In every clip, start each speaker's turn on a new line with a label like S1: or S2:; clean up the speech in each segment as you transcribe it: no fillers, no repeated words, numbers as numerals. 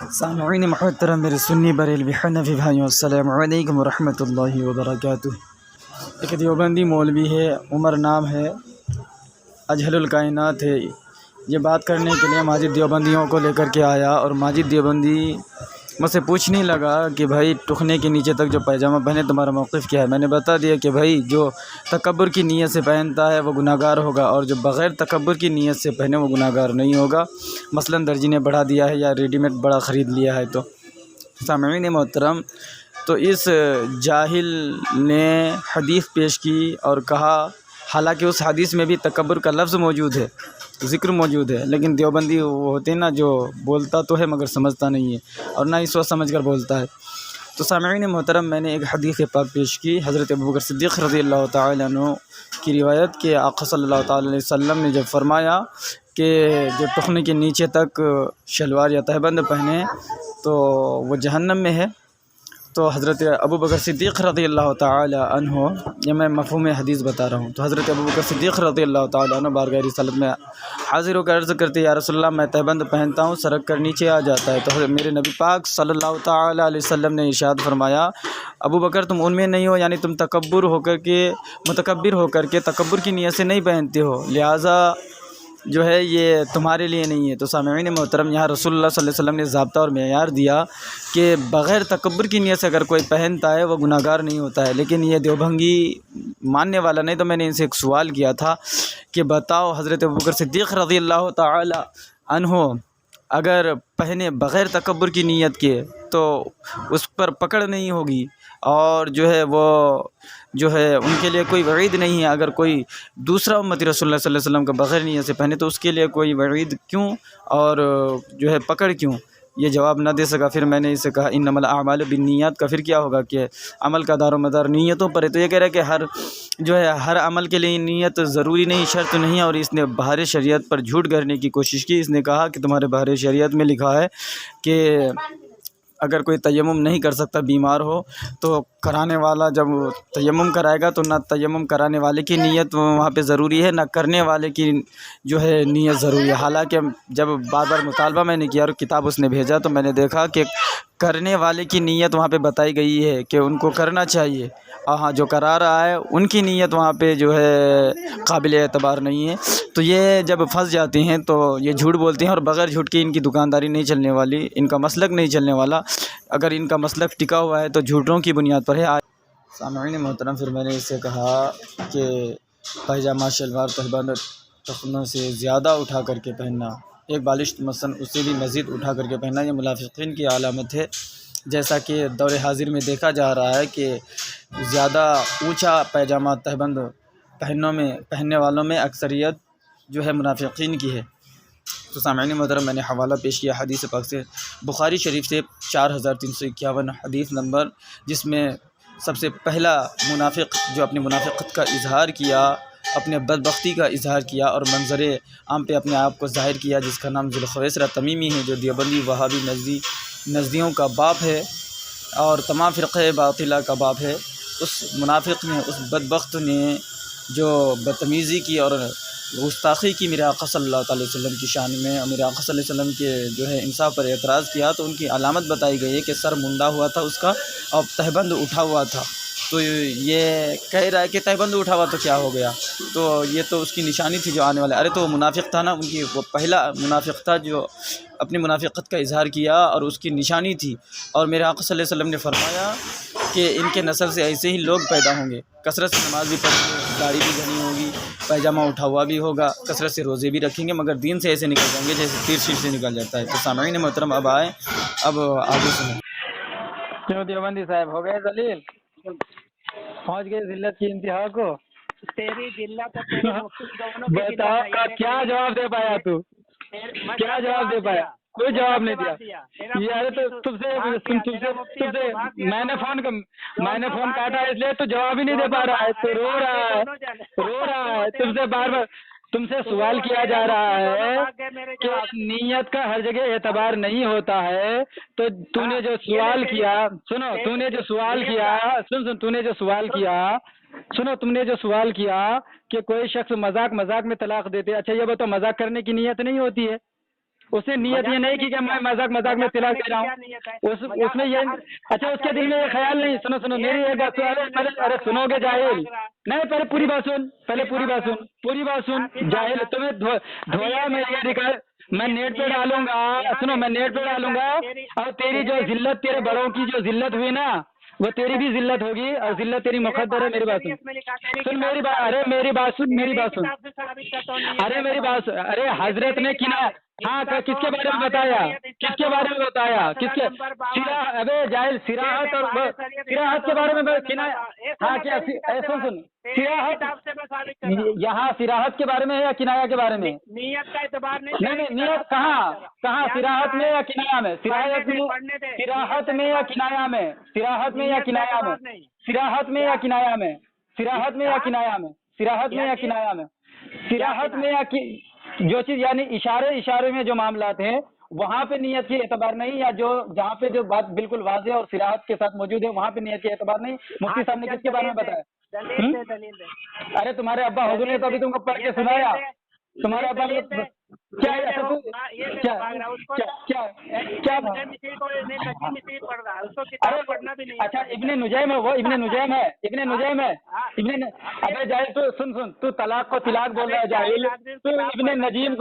S1: सामईन मोहतरम मेरे सुन्नी बरेलवी हनफी भाइयों, अस्सलामु अलैकुम वरहमतुल्लाहि वबरकातुहू। एक देवबंदी मौलवी है, उमर नाम है, अजहलुल कायनात है। ये बात करने के लिए माजिद देवबंदियों को लेकर के आया और माजिद देवबंदी मुझसे पूछने लगा कि भाई टुकने के नीचे तक जो पैजामा पहने तुम्हारा मौक़िफ़ क्या है। मैंने बता दिया कि भाई जो तकब्बुर की नीयत से पहनता है वो गुनाहगार होगा और जो बग़ैर तकब्बुर की नीयत से पहने वो गुनाहगार नहीं होगा। मसलन दर्जी ने बढ़ा दिया है या रेडीमेड बड़ा ख़रीद लिया है। तो सामईन मोहतरम, तो इस जाहिल ने हदीस पेश की और कहा, हालांकि उस हदीस में भी तकब्बुर का लफ्ज़ मौजूद है, ज़िक्र मौजूद है, लेकिन देवबंदी वो होते हैं ना जो बोलता तो है मगर समझता नहीं है और ना ही सोच समझ कर बोलता है। तो सामईन मोहतरम, मैंने एक हदीस पाक पेश की हज़रत अबू बकर सिद्दीक़ रज़ियल्लाहु ताला अन्हु की रिवायत के आक़ा सल्लल्लाहु ताला अलैहि वसल्लम ने जब फरमाया कि जो टखने के नीचे तक शलवार या तहबंद पहने तो वो जहन्नम में है। तो हज़रत अबू बकर सिद्दीक़ रज़ियल्लाहु ताला अन्हु, ये मैं मफ़हूम हदीस बता रहा हूँ। तो हज़रत अबू बकर सिद्दीक़ रज़ियल्लाहु ताला अन्हु बारगाह रिसालत में हाज़िर होकर अर्ज़ करते, या रसूलल्लाह, मैं तहबंद पहनता हूँ, सरक कर नीचे आ जाता है। तो मेरे नबी पाक सल्लल्लाहु ताला अलैहि वसल्लम ने इरशाद फरमाया, अबू बकर तुम उनमें नहीं हो, यानी तुम मुतकब्बिर होकर के तकब्बुर की नीयत से नहीं पहनते हो, लिहाजा जो है ये तुम्हारे लिए नहीं है। तो सामईन मोहतरम, यहाँ रसूलुल्लाह सल्लल्लाहु अलैहि वसल्लम ने ज़ाब्ता और मेयार दिया कि बग़ैर तकब्बुर की नीयत से अगर कोई पहनता है वह गुनाहगार नहीं होता है। लेकिन ये देवभंगी मानने वाला नहीं। तो मैंने इनसे एक सवाल किया था कि बताओ, हज़रत अबू बकर सिद्दीक़ रज़ियल्लाहु ताला अन्हु अगर पहने बग़ैर तकब्बुर की नीयत के तो उस पर पकड़ नहीं होगी और जो है वो जो है उनके लिए कोई वईद नहीं है। अगर कोई दूसरा उम्मती रसूलुल्लाह सल्लल्लाहु अलैहि वसल्लम का बग़ैर नीयत से पहने तो उसके लिए कोई वईद क्यों और जो है पकड़ क्यों? ये जवाब ना दे सका। फिर मैंने इससे कहा, इन्नमल आमालु बिन्नियात का फिर क्या होगा कि अमल का दारोमदार नीयतों पर है। तो ये कह रहा है कि हर अमल के लिए नीयत ज़रूरी नहीं, शर्त नहीं है। और इसने बहार शरीयत पर झूठ गढ़ने की कोशिश की। इसने कहा कि तुम्हारे बहार शरीयत में लिखा है कि अगर कोई तयम्मुम नहीं कर सकता, बीमार हो, तो कराने वाला जब तयम्मुम कराएगा तो ना तयम्मुम कराने वाले की नीयत वहाँ पे ज़रूरी है, ना करने वाले की जो है नीयत ज़रूरी है। हालांकि जब बार बार मुतालबा मैंने किया और किताब उसने भेजा तो मैंने देखा कि करने वाले की नीयत वहाँ पे बताई गई है कि उनको करना चाहिए। हाँ, जो करा रहा है उनकी नीयत वहाँ पे जो है काबिल एतबार नहीं है। तो ये जब फंस जाते हैं तो ये झूठ बोलते हैं और बग़ैर झूठ के इनकी दुकानदारी नहीं चलने वाली, इनका मसलक नहीं चलने वाला। अगर इनका मसलक टिका हुआ है तो झूठों की बुनियाद पर है। सामईन मोहतरम, फिर मैंने इससे कहा कि पैजामा शलवार तहबंद टखनों से ज़्यादा उठा करके पहनना, एक बालिश मसन उससे भी मज़ीद उठा करके पहनना, ये मुनाफिकीन की अलामत है। जैसा कि दौर हाजिर में देखा जा रहा है कि ज़्यादा ऊंचा पैजामा तहबंद पहनने वालों में अक्सरियत जो है मुनाफिकीन की है। तो सामईन मोहतरम, मैंने हवाला पेश किया हदीस पाक से, बुखारी शरीफ से 4351 हदीस नंबर, जिसमें सबसे पहला मुनाफिक जो अपनी मुनाफिकत का इजहार किया, अपने बदबख्ती का इजहार किया और मंजर आम पे अपने आप को ज़ाहिर किया, जिसका नाम ज़ुल्खुवैसरा तमीमी है, जो देवबंदी वहाबी नज़दियों का बाप है और तमाम फ़िरक़े बातिला का बाप है। उस मुनाफिक ने, उस बदबख्त ने जो बदतमीज़ी की और गुस्ताखी की मेरे आक़ा सल्लल्लाहु अलैहि वसल्लम की शान में और मेरे आक़ा सल्लल्लाहु अलैहि वसल्लम के जो है इंसाफ पर एतराज़ किया, तो उनकी अलामत बताई गई है कि सर मुंडा हुआ था उसका और तहबंद उठा हुआ था। तो ये कह रहा है कि तहबंद उठा हुआ तो क्या हो गया, तो ये तो उसकी निशानी थी जो आने वाले। अरे तो वो मुनाफिक था ना, उनकी वो पहला मुनाफिक था जो अपनी मुनाफिकत का इजहार किया और उसकी निशानी थी। और मेरे आक़ा सल्लल्लाहु अलैहि वसल्लम ने फरमाया कि इनके नस्ल से ऐसे ही लोग पैदा होंगे, कसरत से नमाज भी पढ़ेंगे, दाढ़ी भी घनी होगी, पैजामा उठा हुआ भी होगा, कसरत से रोज़े भी रखेंगे, मगर दीन से ऐसे निकल जाएंगे जैसे तीर शीर से निकल जाता है। तो सामईन मोहतरम, अब आए, अब आगे सुने। क्यों देवबंदी साहब हो गए जलील, पहुंच गए जिल्लत की इंतहा को?
S2: तेरी जिल्लत और तेरी मुफ्ती दोनों की
S1: बताओ, क्या जवाब दे पाया तू? क्या जवाब दे पाया? कोई जवाब नहीं दिया। ये अरे तो तुमसे मैंने फोन काटा इसलिए तो जवाब ही नहीं दे पा रहा है, तो रो रहा है तुमसे बार बार। तुमसे सवाल किया जा रहा है कि नीयत का हर जगह एतबार नहीं होता है। तो तूने जो सवाल किया, सुनो, तूने जो सवाल किया, तूने जो सवाल किया, सुनो, तुमने जो सवाल किया कि कोई शख्स मजाक में तलाक देते, अच्छा ये बताओ, मजाक करने की नीयत नहीं होती है?
S3: उसने नियत ये नहीं की कि मैं मजाक मजाक में तिलाक दे रहा हूँ। उसमें ये अच्छा उसके दिल में ये ख्याल नहीं। सुनो सुनो मेरी एक बात सुनो। अरे सुनोगे जाहिल, नहीं पहले पूरी बात सुन, पूरी बात सुन जाहिल। तुम्हें धोया मैं ये रिकॉर्ड मैं नेट पे डालूंगा। सुनो मैं नेट पे डालूंगा और तेरी जो जिल्लत, तेरे बड़ों की जो जिल्लत हुई ना, वो तेरी भी जिल्लत होगी और जिल्लत तेरी मुकद्दर है। मेरी बात सुन मेरी बात, अरे मेरी बात सुन, अरे मेरी बात, अरे हजरत ने किनाया, हाँ किसके बारे में बताया, किसके अबे जाहिल सिराहत और सिराहत के बारे में किनाया। हाँ क्या सुन सिराहत यहाँ सिराहत के बारे में है या किनाया के बारे में?
S2: नियत का एतबार
S3: नहीं नियत कहाँ सिराहत में या किनाया में? सिराहत में या किनाया में? सिराहत में या किनाया में? सिराहत में या किनाया में? सिराहत में या किनाया में? सिराहत में या किनाया में? सिराहत में या जो चीज यानी इशारे में जो मामलात हैं वहाँ पे नियत की एतबार नहीं, या जो जहाँ पे जो बात बिल्कुल वाज़ेह और सिराहत के साथ मौजूद है वहाँ पे नियत की एतबार नहीं। मुफ्ती साहब ने किसके बारे में बताया? अरे तुम्हारे अब्बा हुजूर ने तो अभी तुमको पढ़ के सुनाया। तुम्हारे अब्बा ने क्या अच्छा इब्ने नुजैम है, वो इब्ने नुजैम है। अबे जाहिल तू सुन तू तलाक को तिलाक बोल रहा है जाहिल। तू इब्ने नजीम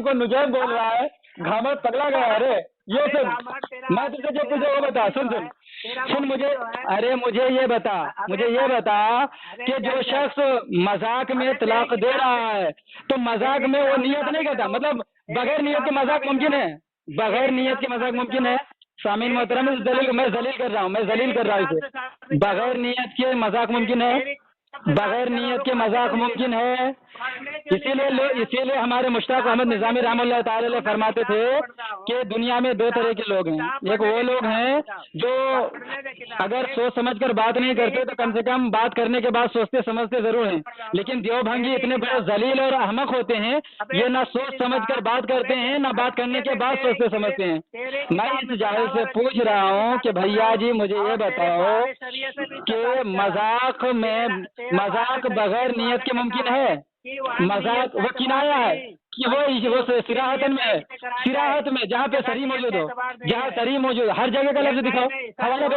S3: को नुजैम बोल रहा है। घामत पगला गया। अरे ये सुन, मैं तुझे जो तुझे वो बता सुन मुझे, अरे मुझे ये बता कि जो शख्स मजाक में तलाक दे रहा है तो मजाक में वो नियत नहीं करता, मतलब बगैर नियत के मजाक मुमकिन है? बगैर नियत के मजाक मुमकिन है? सामीन मोहतरम मैं जलील कर रहा हूँ इसे। बगैर नियत के मजाक मुमकिन है? बगैर नियत के मजाक मुमकिन है? इसीलिए हमारे मुश्ताक अहमद निज़ामी रहमतुल्लाह ताला फरमाते थे कि दुनिया में दो तरह के लोग हैं। एक वो लोग हैं जो अगर सोच समझ कर बात नहीं करते तो कम से कम बात करने के बाद सोचते समझते जरूर हैं, लेकिन देवभंगी इतने बड़े जलील और अहमक होते हैं, ये ना सोच समझ कर बात करते हैं ना बात करने के बाद सोचते समझते हैं। मैं इस जाहिल से पूछ रहा हूँ कि भैया जी मुझे ये बताओ कि मजाक बगैर नियत के मुमकिन है? मजाक वो किनाया है कि वो सिराहतन में है। सिराहत में जहाँ पे सरी मौजूद हो, जहाँ सरी मौजूद हर जगह का लफ्ज दिखाओ। हवाला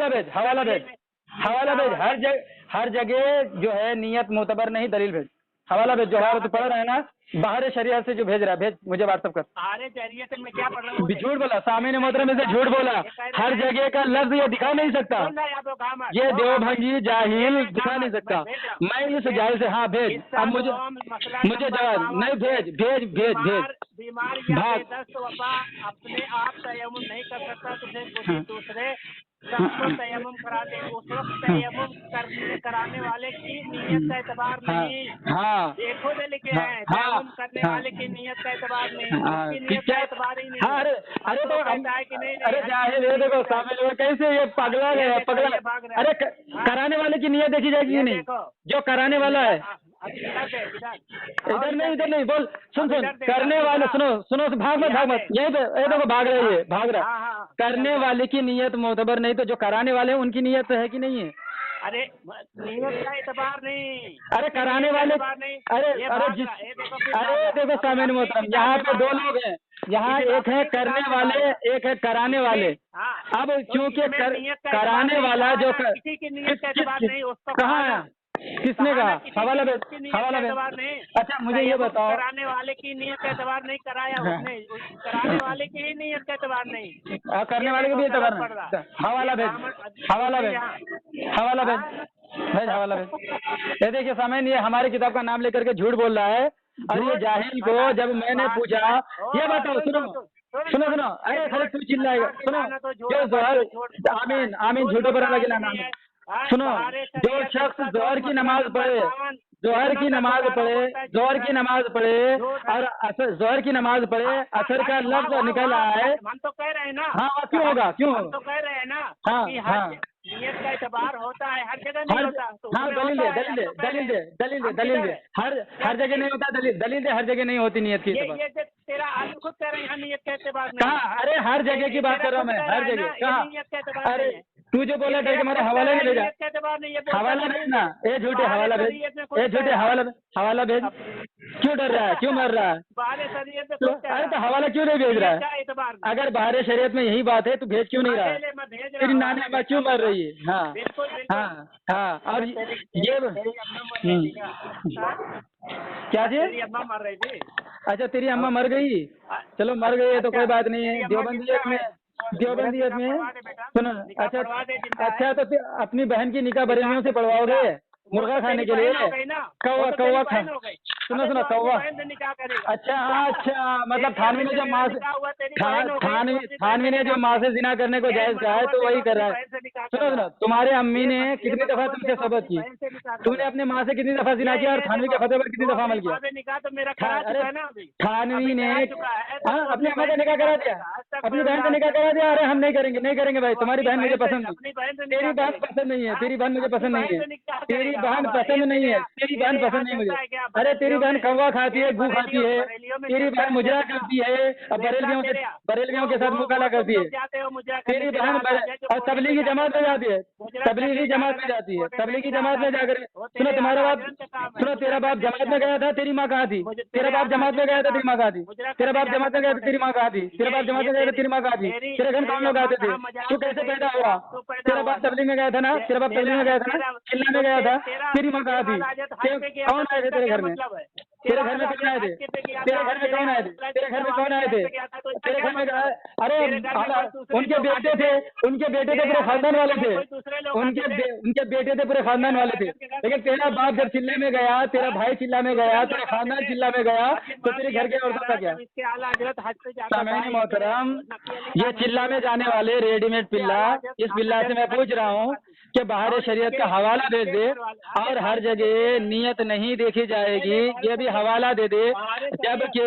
S3: भेज हर जगह जो है नियत मोतबर नहीं, दलील भेज। हवाला भेज जो हमारा तो पढ़ रहा है ना बाहर शरीयत से जो भेज रहा है, भेज मुझे व्हाट्सअप कर।
S2: अरे शरीयत में क्या पढ़ रहा हूँ?
S3: झूठ बोला, सामने मोहतरम में से झूठ बोला। हर जगह का लफ्ज ये दिखा नहीं सकता, ये देवभंगी जाहिल दिखा नहीं सकता। मैं इस जाहिल से हाँ भेज। अब मुझे जवाब नहीं, भेज
S2: बीमार अपने आप तयम्मुम नहीं कर सकता, तुझे दूसरे सबको तयम्मुम करा दे। उस वक्त तयम्मुम कराने वाले की नियत का एतबार नहीं। देखो दे लिखे हैं तयम्मुम करने वाले की नियत का एतबार नहीं, उसकी नियत का एतबार ही नहीं।
S3: अरे तो अरे जाहिल ये देखो शामिल कैसे ये पगला गया पगला। अरे कराने वाले की नियत देखी जाएगी नहीं, जो कराने वाला है। इधर नहीं बोल, सुन करने वाले सुनो भाग मत यही देखो भाग रहा। करने वाले की नियत मोतबर नहीं तो जो कराने वाले हैं उनकी नियत है कि नहीं है?
S2: अरे नियत का एतबार नहीं,
S3: अरे कराने वाले अरे देखो सामने मोहतरम यहाँ पे दो लोग हैं, यहाँ एक है करने वाले एक है कराने वाले। अब क्योंकि कराने वाला जो कहाँ है, किसने कहा? हवाला भेज। अच्छा मुझे ये बताओ,
S2: कराने वाले की नियत का एतबार नहीं कराया उसने, कराने वाले की ही नियत का एतबार नहीं,
S3: करने वाले को भी एतबार नहीं। हवाला भेज। ये देखिए सामने ये हमारी किताब का नाम लेकर के झूठ बोल रहा है। और ये जाहिल को जब मैंने पूछा ये बताओ, सुनो अरे खाली तू चिल्लाएगा। सुनो जो जोहर आमीन झूठो पर लगे नाम। सुनो जो शख्स जोहर की नमाज पढ़े और जोहर की नमाज पढ़े असर का लफ्ज निकल आया है।
S2: हम तो कह रहे हैं ना।
S3: हाँ क्यों होगा? क्यों
S2: हम तो कह रहे हैं ना कि हर नियत का एतबार होता है, हर जगह नहीं होता।
S3: हाँ दलील दे। हर जगह नहीं होता, दलील दे। हर जगह नहीं होती नियत की एतबार।
S2: तेरा आप खुद कह रहे हैं नियत का एतबार नहीं।
S3: कहाँ? अरे हर जगह की बात कर रहा हूँ मैं, हर जगह। कहाँ? अरे तू जो बोला था कि मैंने हवाला नहीं भेजा, हवाला भेजना। ये झूठे हवाला भेज, हवाला भेज। क्यों डर रहा है, क्यों मर रहा है?
S2: बाहर शरीयत में
S3: तो
S2: कुछ कह
S3: अरे तो
S2: रहा है।
S3: हवाला क्यों नहीं भेज रहा
S2: क्या
S3: है?
S2: एतबार नहीं।
S3: अगर बाहर शरीयत में यही बात है तो भेज क्यों नहीं रहा है?
S2: मैं भेज रहा
S3: तेरी
S2: हूँ,
S3: नानी अम्मा क्यों मर रही है? हाँ
S2: बिल्कुल बिल्कुल।
S3: हाँ हाँ। और ये
S2: तेरी अम्मा मर रही थी क्या?
S3: क्या जी?
S2: तेरी अम्मा मर रही थी।
S3: अच्छा तेरी अम्मा मर गई? चलो मर गई है तो कोई बात नहीं है। देवबंदियत में सुनो। अच्छा अच्छा तो अपनी बहन की निकाह बरेलियों से पढ़वाओगे मुर्गा खाने के लिए? कौवा कौवा खा सुनो सुनो कौवा। अच्छा हाँ अच्छा मतलब थानवी ने जब माँ से थानवी ने जो माँ से जिना करने को जायज कहा है तो वही कर रहा है। सुनो सुनो तुम्हारे अम्मी ने कितनी दफा तुमसे सबक की? तुमने अपने माँ से कितनी दफा जिना किया और थानवी के फतेह पर कितनी दफा अमल किया? अरे थानवी ने हाँ अपनी अम्मा का निकाह करा दिया, अपनी बहन का निकाह करा दिया। अरे हम नहीं करेंगे नहीं करेंगे भाई, तुम्हारी बहन मुझे पसंद नहीं, तेरी बहन पसंद नहीं है, तेरी बहन मुझे पसंद नहीं है, तेरी बहन पसंद नहीं है, तेरी बहन पसंद नहीं मुझे। अरे तेरी बहन कौवा खाती है, गू खाती है, तेरी बहन मुजरा करती है और बरेलवियों के साथ मुकाला करती है। तेरी बहन और तबलीगी जमात में जाती है, तबलीगी जमात में जाती है, तबलीगी जमात में जाकर सुनो तुम्हारा बाप सुनो तेरा बाप जमात में गया था, तेरी माँ कहाँ थी? तेरा बाप जमात में गया था, तेरी माँ कहाँ थी? तेरा बाप जमात में गया था, तेरी माँ कहाँ थी? तेरा बाप जमात में गया था, तेरी माँ कहाँ थी? तेरे घर कौन लोग आते थे? तू कैसे पैदा हुआ? तेरा बाप तबलीग में गया था ना, तेरा बाप तबलीग में गया था ना, चिल्ला में गया था, तेरी माँ कहाँ थी? कौन आए थे तेरे घर में? तेरे घर में कौन आए थे? तेरे घर में कौन आए थे? तेरे घर में कौन आए थे? तेरे घर में अरे उनके बेटे थे, उनके बेटे थे पूरे खानदान वाले थे, उनके बेटे थे पूरे खानदान वाले थे। लेकिन तेरा बाप जब चिल्ले में गया, तेरा भाई चिल्ला में गया, तेरा खानदान चिल्ला में गया तो तेरे घर के औरतों का क्या? सामने मोहतरम ये चिल्ला में जाने वाले रेडीमेड पिल्ला, इस पिल्ला से मैं पूछ रहा हूँ कि बाहर शरीयत का हवाला दे दे और हर जगह नियत नहीं देखी जाएगी, ये भी हवाला दे दे, जबकि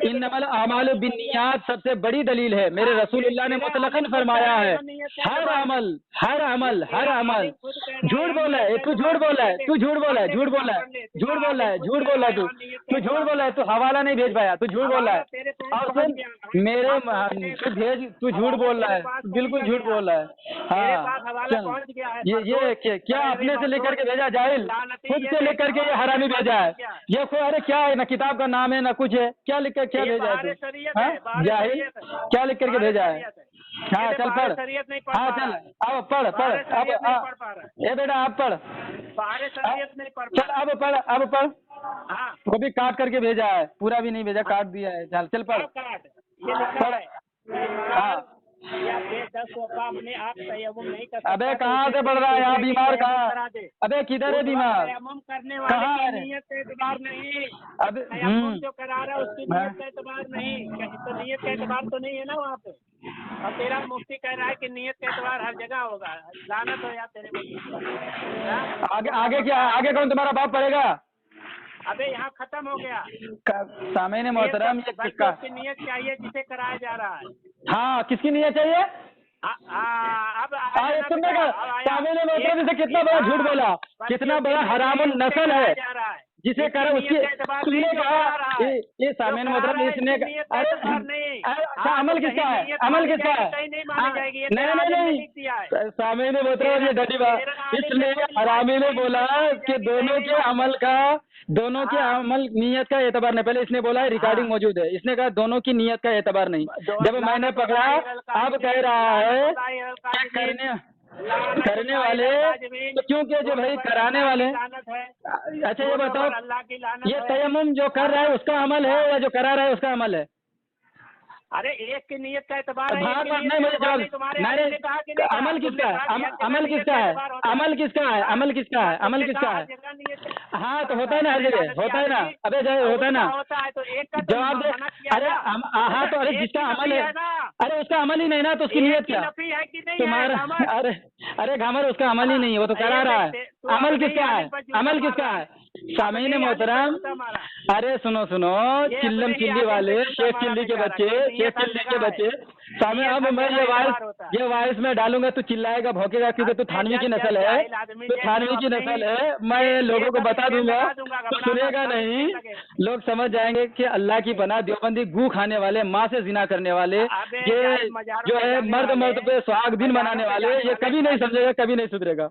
S3: इन्नमल अमालु बिन्नियात सबसे बड़ी दलील है। मेरे रसूलुल्लाह ने मुतलकन फरमाया है हर अमल हर अमल हर अमल। झूठ बोला है तू, झूठ बोला है तू, झूठ बोला है, झूठ बोला है, झूठ बोला है, झूठ बोला है तू झूठ बोला है, तू हवाला नहीं भेज पाया, तू झूठ बोला है। और सुन मेरे तू भेज, तू झूठ बोल रहा है, बिल्कुल झूठ बोल रहा है। हाँ चल ये क्या अपने से लेकर के भेजा जाहिल, खुद से लेकर के ये हरामी भेजा है। ये कोई अरे क्या है ना किताब का नाम है ना कुछ है, क्या लिख कर क्या भेजा है तू? हाँ जाहिल क्या लिख करके भेजा है? हाँ चल पढ़, हाँ चल अब पढ़ पढ़ अब ये बेटा आप पढ़, चल अब पढ़ वो भी काट करके भेजा है, पूरा भी नहीं भेजा, काट दिया है। चल चल पढ़ पढ़। हाँ अबे कहाँ से पढ़ रहा है यहाँ? बीमार कहाँ? अबे किधर है बीमार? कहाँ है? अबे
S2: जो करा रहा है उसकी नीयत का एतबार नहीं, तो नीयत का एतबार तो नहीं है ना वहाँ पे। और तेरा मुफ्ती कह रहा है कि नीयत का एतबार हर जगह होगा। लानत हो यार तेरे को।
S3: आगे आगे क्या? आगे कौन तुम्हारा बाप पढ़ेगा?
S2: अबे यहाँ खत्म हो गया।
S3: सामने मोहतरम ये किसका
S2: नीयत चाहिए जिसे कराया जा रहा है?
S3: हाँ किसकी नीयत चाहिए?
S2: अब
S3: सुनने का सामने मोहतरम से कितना बड़ा झूठ बोला, कितना बड़ा हरामुन नस्ल है जिसे करा उसकी सुनने का ये सामने मोहतरम इसने अरे अमल किसका है? अमल किसका है? नहीं सामने मोहतरम ये डटी बात, इसलिए हरामी ने बोला कि दोनों के अमल नियत का एतबार नहीं। पहले इसने बोला है रिकॉर्डिंग मौजूद है, इसने कहा दोनों की नियत का एतबार नहीं। जब मैंने पकड़ा अब कह रहा है करने वाले तो क्योंकि जो भाई कराने वाले। अच्छा ये बताओ ये तयम्मुम जो कर रहा है उसका अमल है या जो करा रहा है उसका अमल है?
S2: अरे एक की नियत का एतबार है,
S3: नहीं मुझे जवाब अमल किसका है? अमल किसका है? अमल किसका है? अमल किसका है? अमल किसका है? हाँ तो होता है ना हर जगह, होता है ना। अबे होता है ना, जवाब दे। अरे हाँ तो अरे जिसका अमल है अरे उसका अमल ही नहीं ना तो उसकी नियत क्या? तुम्हारा अरे घामर उसका अमल ही नहीं है, वो तो करा रहा है। अमल किसका है? अमल किसका है? सामीन मोहतरम अरे सुनो चिल्लम चिल्ली वाले शेख चिल्ली के बच्चे सामने अब मैं ये वॉइस में डालूंगा, तू चिल्लाएगा भौंकेगा क्योंकि तू थानवी की नस्ल है, तू थानवी की नस्ल है। मैं लोगों को बता दूंगा तो सुनेगा नहीं, लोग समझ जाएंगे कि अल्लाह की पनाह देवबंदी गू खाने वाले, माँ से जिना करने वाले, ये जो है मर्द पे सुहाग दिन बनाने वाले, ये कभी नहीं समझेगा, कभी नहीं सुधरेगा।